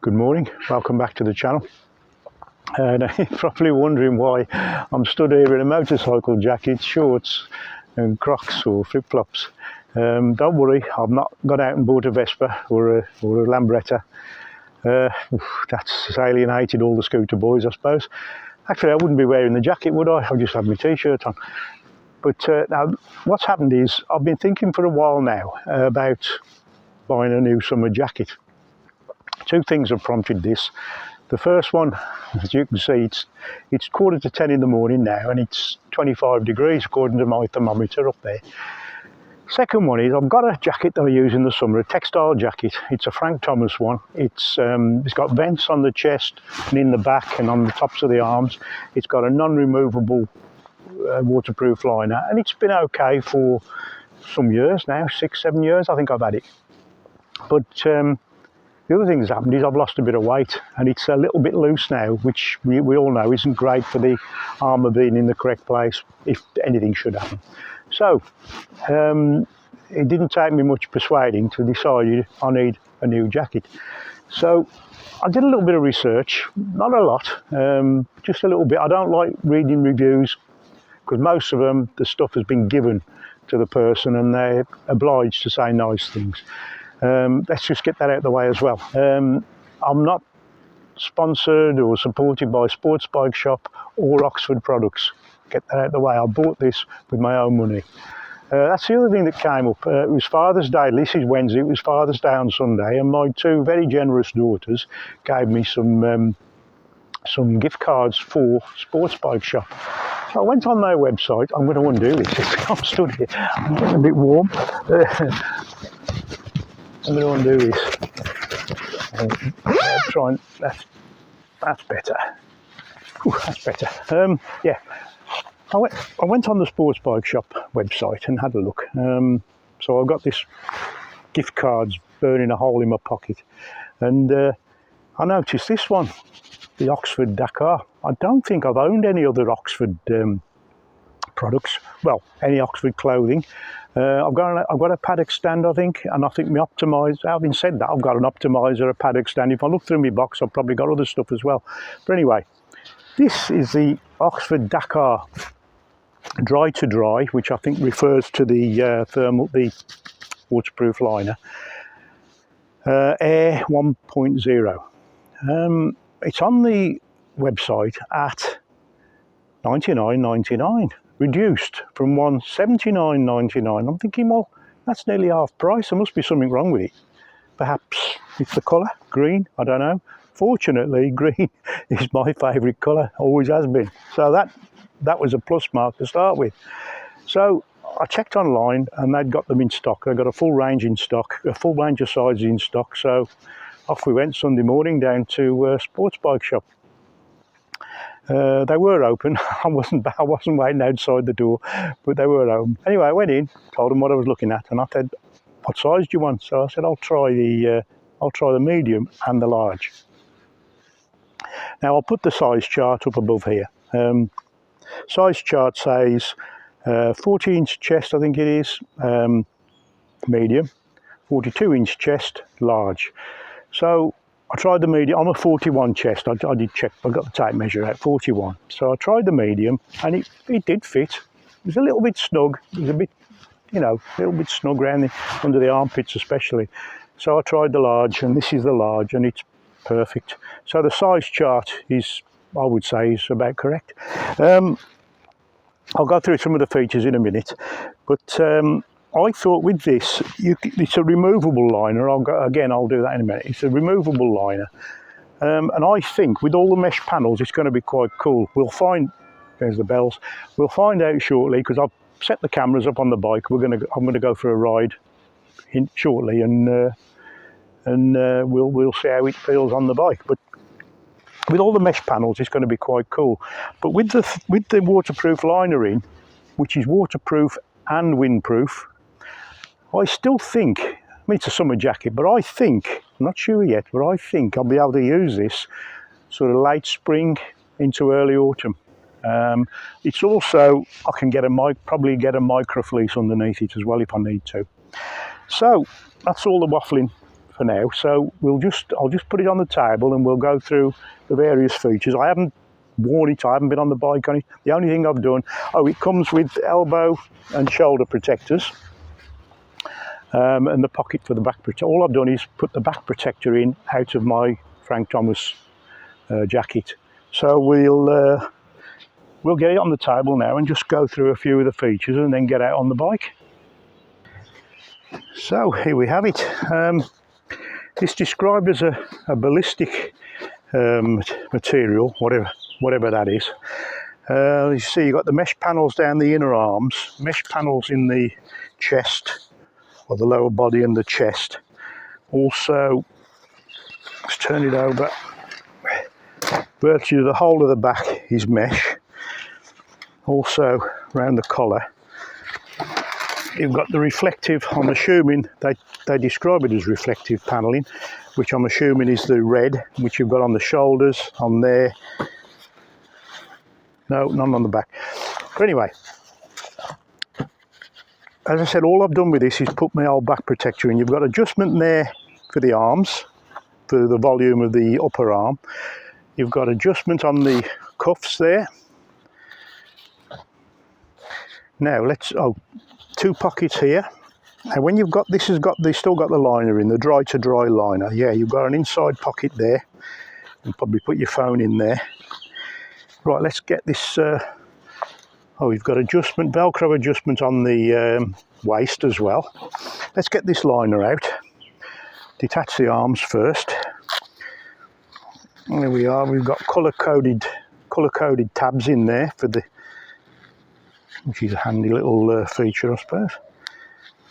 Good morning, welcome back to the channel. Now you're probably wondering why I'm stood here in a motorcycle jacket, shorts and Crocs or flip-flops. Don't worry, I've not got out and bought a Vespa or a Lambretta. That's alienated all the scooter boys, I suppose. Actually, I wouldn't be wearing the jacket, would I? I'd just have my t-shirt on. But now what's happened is I've been thinking for a while now about buying a new summer jacket. Two things have prompted this. The first one, as you can see, it's 9:45 in the morning now, and it's 25 degrees according to my thermometer up there. Second one is I've got a jacket that I use in the summer, a textile jacket. It's a Frank Thomas one. It's got vents on the chest and in the back and on the tops of the arms. It's got a non-removable waterproof liner, and it's been okay for some years now, 6-7 years I think I've had it. But the other thing that's happened is I've lost a bit of weight, and it's a little bit loose now, which we all know isn't great for the armour being in the correct place if anything should happen. So it didn't take me much persuading to decide I need a new jacket. So I did a little bit of research, not a lot, just a little bit. I don't like reading reviews because most of them, the stuff has been given to the person and they're obliged to say nice things. Let's just get that out of the way as well. I'm not sponsored or supported by Sports Bike Shop or Oxford products. Get that out of the way. I bought this with my own money. That's the other thing that came up. It was Father's Day. This is Wednesday. It was Father's Day on Sunday, and my two very generous daughters gave me some gift cards for Sports Bike Shop. So I went on their website. I'm going to undo this. I'm stood here. I'm getting a bit warm. I'm going to undo this. Try and that's better. Ooh, that's better. Yeah, I went on the Sports Bike Shop website and had a look. So I've got this gift cards burning a hole in my pocket, and I noticed this one, the Oxford Dakar. I don't think I've owned any other Oxford products. Well, any Oxford clothing. I've got a paddock stand, I think, and I think my optimizer. Having said that, I've got an optimizer, a paddock stand. If I look through my box, I've probably got other stuff as well. But anyway, this is the Oxford Dakar Dry2Dry, which I think refers to the the waterproof liner, Air 1.0. It's on the website at $99.99. Reduced from $179.99. I'm thinking, well, that's nearly half price. There must be something wrong with it. Perhaps it's the colour, green, I don't know. Fortunately, green is my favourite colour, always has been. So that was a plus mark to start with. So I checked online and they'd got them in stock. They've got a full range in stock, a full range of sizes in stock. So off we went Sunday morning down to Sports Bike Shop. They were open. I wasn't waiting outside the door, but they were open. Anyway, I went in, told them what I was looking at, and I said, "What size do you want?" So I said, "I'll try the medium and the large." Now I'll put the size chart up above here. Size chart says 40-inch chest, I think it is, medium, 42-inch chest, large. So I tried the medium. I'm a 41 chest. I did check. I got the tape measure out, 41. So I tried the medium, and it did fit. It was a little bit snug. It was a bit, a little bit snug around under the armpits especially. So I tried the large, and this is the large, and it's perfect. So the size chart is, I would say, is about correct. I'll go through some of the features in a minute, but I thought with this, it's a removable liner. I'll do that in a minute. It's a removable liner, and I think with all the mesh panels, it's going to be quite cool. We'll find. There's the bells. We'll find out shortly because I've set the cameras up on the bike. I'm going to go for a ride shortly, and we'll see how it feels on the bike. But with all the mesh panels, it's going to be quite cool. But with the waterproof liner in, which is waterproof and windproof, I still think, I mean, it's a summer jacket, but I think, I'm not sure yet, but I think I'll be able to use this sort of late spring into early autumn. It's also, I can probably get a micro fleece underneath it as well if I need to. So that's all the waffling for now, so I'll just put it on the table and we'll go through the various features. I haven't worn it, I haven't been on the bike on it. The only thing I've done, it comes with elbow and shoulder protectors, and the pocket for the back protector. All I've done is put the back protector in out of my Frank Thomas jacket. So we'll get it on the table now and just go through a few of the features and then get out on the bike. So here we have it. It's described as a ballistic material, whatever that is. You see you've got the mesh panels down the inner arms, mesh panels in the chest, or the lower body and the chest. Also, let's turn it over, virtually the whole of the back is mesh. Also around the collar you've got the reflective, I'm assuming they describe it as reflective panelling, which I'm assuming is the red, which you've got on the shoulders, on there. No, none on the back. But anyway, as I said, all I've done with this is put my old back protector in. You've got adjustment there for the arms, for the volume of the upper arm. You've got adjustment on the cuffs there. Now two pockets here. Now when you've got, this has still got the liner in, the Dry2Dry liner. Yeah, you've got an inside pocket there. You can probably put your phone in there. Right, let's get this, we've got adjustment, Velcro adjustment on the waist as well. Let's get this liner out. Detach the arms first. There we are, we've got colour-coded tabs in there for the, which is a handy little feature, I suppose.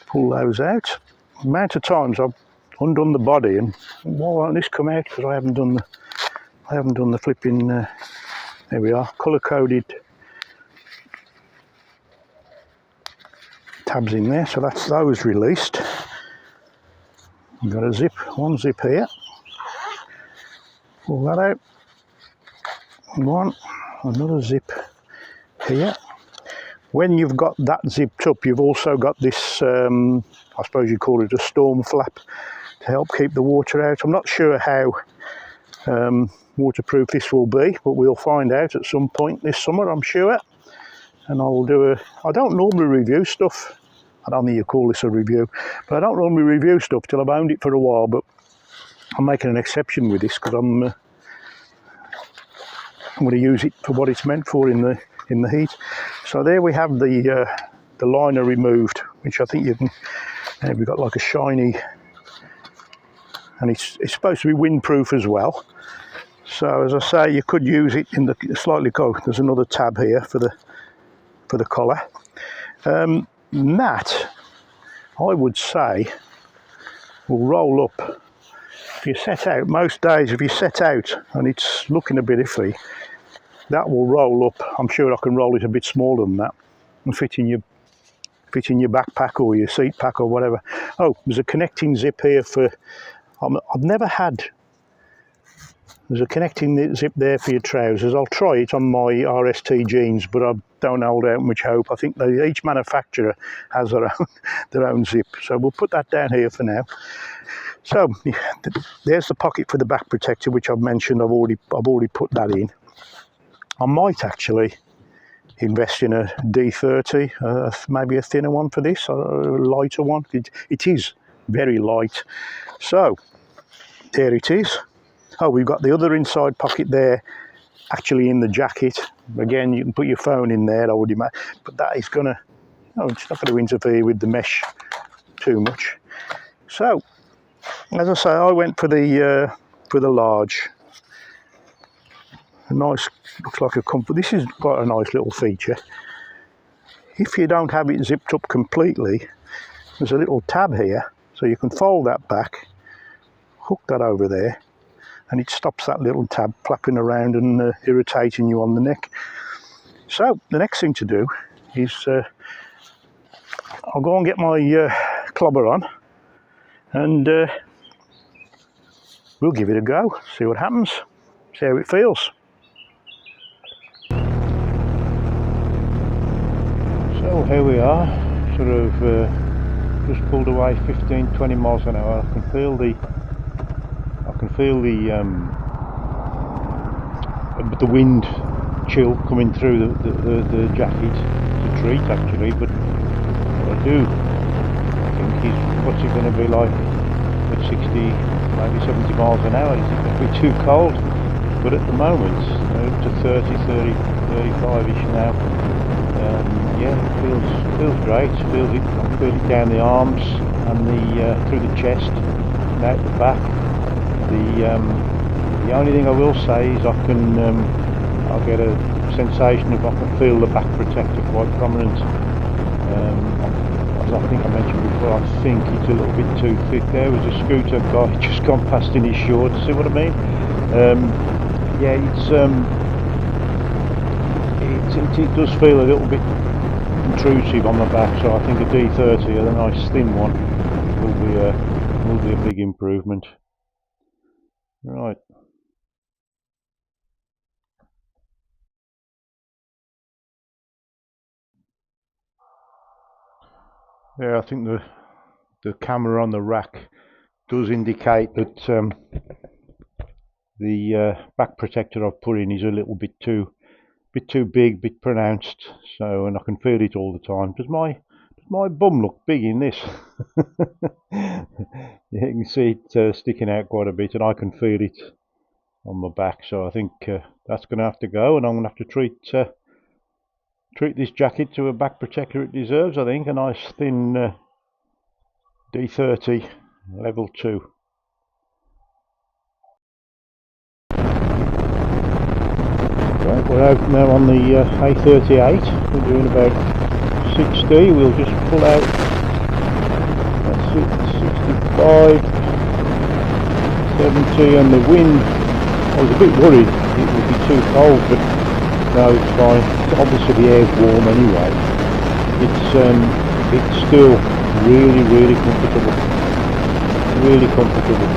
Pull those out. The amount of times I've undone the body and why won't this come out? Because I haven't done the flipping. There we are, colour-coded tabs in there. So that's those released. We've got a one zip here. Pull that out. Another zip here. When you've got that zipped up, you've also got this, I suppose you call it a storm flap, to help keep the water out. I'm not sure how waterproof this will be, but we'll find out at some point this summer, I'm sure. And I don't normally review stuff. I don't think you call this a review, but I don't normally review stuff till I've owned it for a while, but I'm making an exception with this because I'm going to use it for what it's meant for in the heat. So there we have the liner removed, which I think you can. We've got like a shiny, and it's supposed to be windproof as well. So as I say, you could use it in the slightly cold. There's another tab here for the collar. That I would say will roll up. If you set out, most days if you set out and it's looking a bit iffy, that will roll up. I'm sure I can roll it a bit smaller than that and fit in your backpack or your seat pack or whatever. Oh, there's a connecting zip here for, I've never had, there's a connecting zip there for your trousers. I'll try it on my RST jeans, but I don't hold out much hope. I think each manufacturer has their own zip. So we'll put that down here for now. So there's the pocket for the back protector, which I've mentioned. I've already put that in. I might actually invest in a D30, maybe a thinner one for this, or a lighter one. It is very light. So there it is. Oh, we've got the other inside pocket there, actually in the jacket. Again, you can put your phone in there, I would imagine, but that is gonna, it's not going to interfere with the mesh too much. So, as I say, I went for the large. A nice, looks like a comfort. This is quite a nice little feature. If you don't have it zipped up completely, there's a little tab here, so you can fold that back, hook that over there, and it stops that little tab flapping around and irritating you on the neck. So the next thing to do is I'll go and get my clobber on, and we'll give it a go, see what happens, see how it feels. So here we are, sort of just pulled away 15-20 miles an hour. I can feel the can feel the wind chill coming through the jacket to treat actually, but what I do think is, what's it going to be like at 60, maybe 70 miles an hour? Is it going to be too cold? But at the moment, up to 30, 35-ish now. Yeah, it feels great. I can feel it down the arms and through the chest and out the back. The only thing I will say is I'll get a sensation if I can feel the back protector quite prominent. As I think I mentioned before, I think it's a little bit too thick. There was a scooter guy just gone past in his shorts. See what I mean? Yeah, it does feel a little bit intrusive on the back, so I think a D30, a nice thin one, will be a big improvement. Right. Yeah, I think the camera on the rack does indicate that the back protector I've put in is a little bit too big, bit pronounced. So, and I can feel it all the time. Does my bum look big in this? You can see it sticking out quite a bit, and I can feel it on my back. So I think that's going to have to go, and I'm going to have to treat this jacket to a back protector it deserves. I think a nice thin D30 level 2. Right, we're out now on the A38. We're doing about 60. We'll just pull out. That's it, 65, 70, and the wind. I was a bit worried it would be too cold, but no, it's fine. Obviously the air's warm anyway. It's still really comfortable. Really comfortable.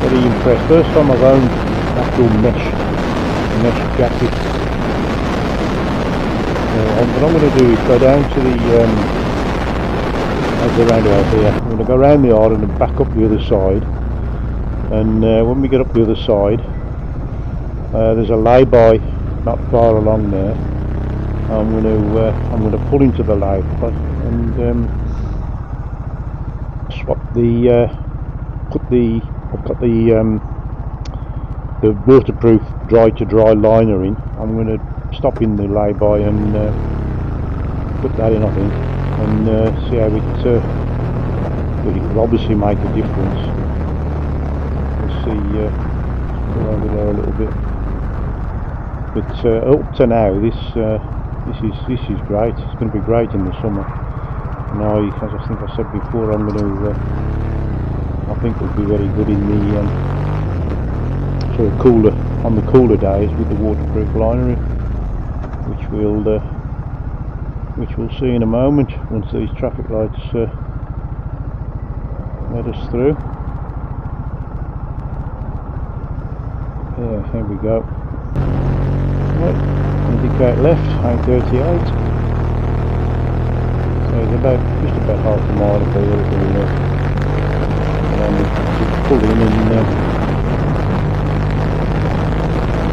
Very impressed. First time I've owned actual mesh jacket. What I'm going to do is go down to the I'll go round out here. I'm going to go round the island and back up the other side. And when we get up the other side, there's a lay-by not far along there. I'm going to pull into the lay-by and swap I've got the waterproof Dry2Dry liner in. I'm going to stop in the lay-by and put that in, I think, and see how it will obviously make a difference. We'll see. Go over there a little bit. But up to now, this is great. It's going to be great in the summer. And as I think I said before, I'm going to. I think it'll be very good in the sort of cooler on the cooler days with the waterproof liner, which we'll see in a moment once these traffic lights let us through. Yeah, here we go. Right, indicate left, A38. So it's just about half a mile up there. And just pull in and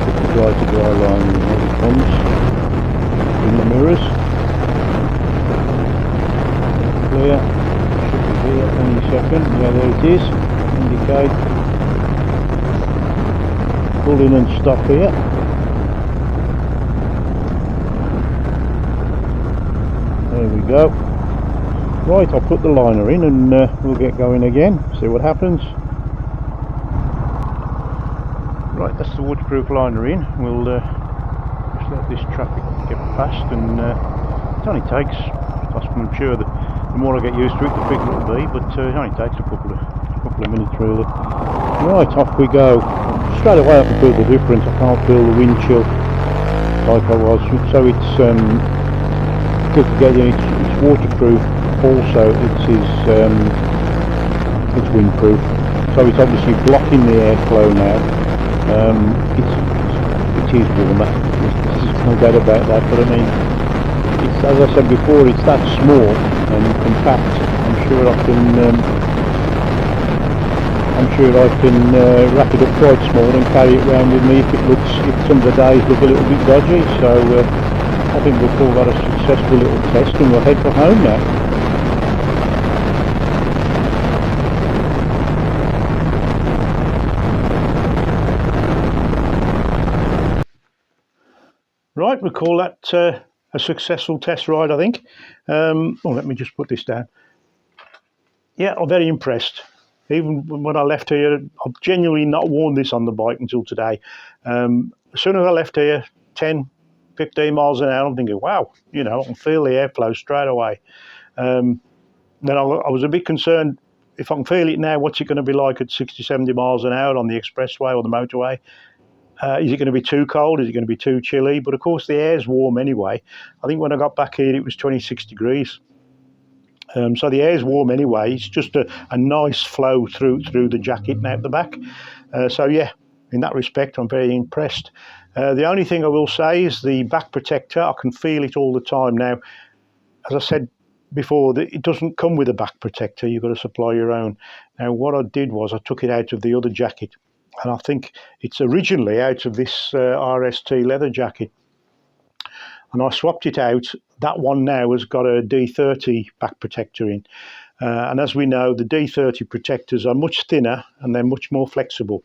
put the Dry2Dry line in. Here it comes in the mirrors. Clear. Should be here any second. Yeah, there it is. Indicate. Pull in and stop here. There we go. Right, I'll put the liner in and we'll get going again, see what happens. Right, that's the waterproof liner in. We'll just let this traffic get past, and it only takes, I'm sure that the more I get used to it, the bigger it'll be, but it only takes a couple of minutes really. Right, off we go. Straight away I can feel the difference. I can't feel the wind chill like I was. So it's good to get in. It's waterproof. Also, it's windproof. So it's obviously blocking the airflow now. It is warmer. There's no doubt about that. But I mean, it's, as I said before, it's that small and compact. I'm sure I can I'm sure I can wrap it up quite small and carry it around with me if some of the days look a little bit dodgy. So I think we'll call that a successful little test, and we'll head for home now. Right, we'll call that a successful test ride, I think. Let me just put this down. Yeah, I'm very impressed. Even when I left here, I've genuinely not worn this on the bike until today. As soon as I left here, 10, 15 miles an hour, I'm thinking, wow, I can feel the airflow straight away. Then I was a bit concerned, if I can feel it now, what's it going to be like at 60, 70 miles an hour on the expressway or the motorway? Is it going to be too cold? Is it going to be too chilly? But of course, the air's warm anyway. I think when I got back here, it was 26 degrees. So the air's warm anyway. It's just a nice flow through the jacket and out the back. So yeah, in that respect, I'm very impressed. The only thing I will say is the back protector. I can feel it all the time now. As I said before, it doesn't come with a back protector. You've got to supply your own. Now, what I did was I took it out of the other jacket. And I think it's originally out of this RST leather jacket. And I swapped it out. That one now has got a D30 back protector in. And as we know, the D30 protectors are much thinner and they're much more flexible.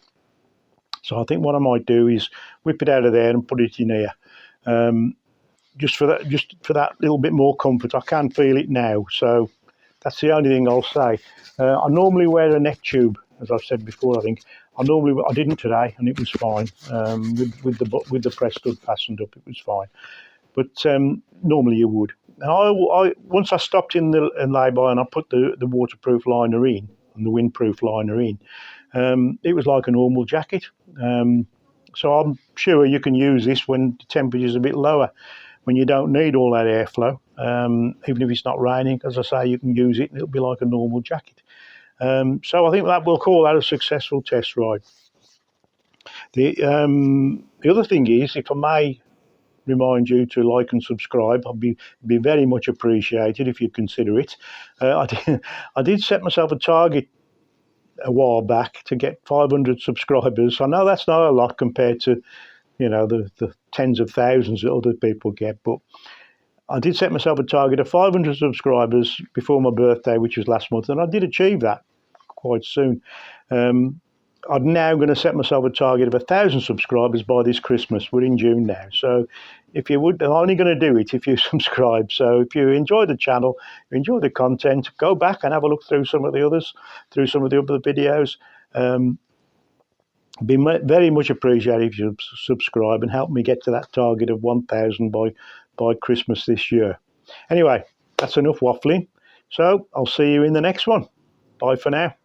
So I think what I might do is whip it out of there and put it in here. Just for that little bit more comfort. I can feel it now. So that's the only thing I'll say. I normally wear a neck tube, as I've said before. I think I didn't today, and it was fine. With the press stud fastened up, it was fine. But normally you would. And once I stopped in the lay-by and I put the waterproof liner in and the windproof liner in, it was like a normal jacket. So I'm sure you can use this when the temperature's a bit lower, when you don't need all that airflow. Even if it's not raining, as I say, you can use it and it'll be like a normal jacket. So I think that we'll call that a successful test ride. The other thing is, if I may remind you to like and subscribe, I'd be very much appreciated if you consider it. I did set myself a target a while back to get 500 subscribers. I know that's not a lot compared to the tens of thousands that other people get, but I did set myself a target of 500 subscribers before my birthday, which was last month, and I did achieve that quite soon. I'm now going to set myself a target of 1,000 subscribers by this Christmas. We're in June now, so if you would, I'm only going to do it if you subscribe. So if you enjoy the channel, you enjoy the content, go back and have a look through some of the other videos. Be very much appreciated if you subscribe and help me get to that target of 1,000 by Christmas this year. Anyway, that's enough waffling. So I'll see you in the next one. Bye for now.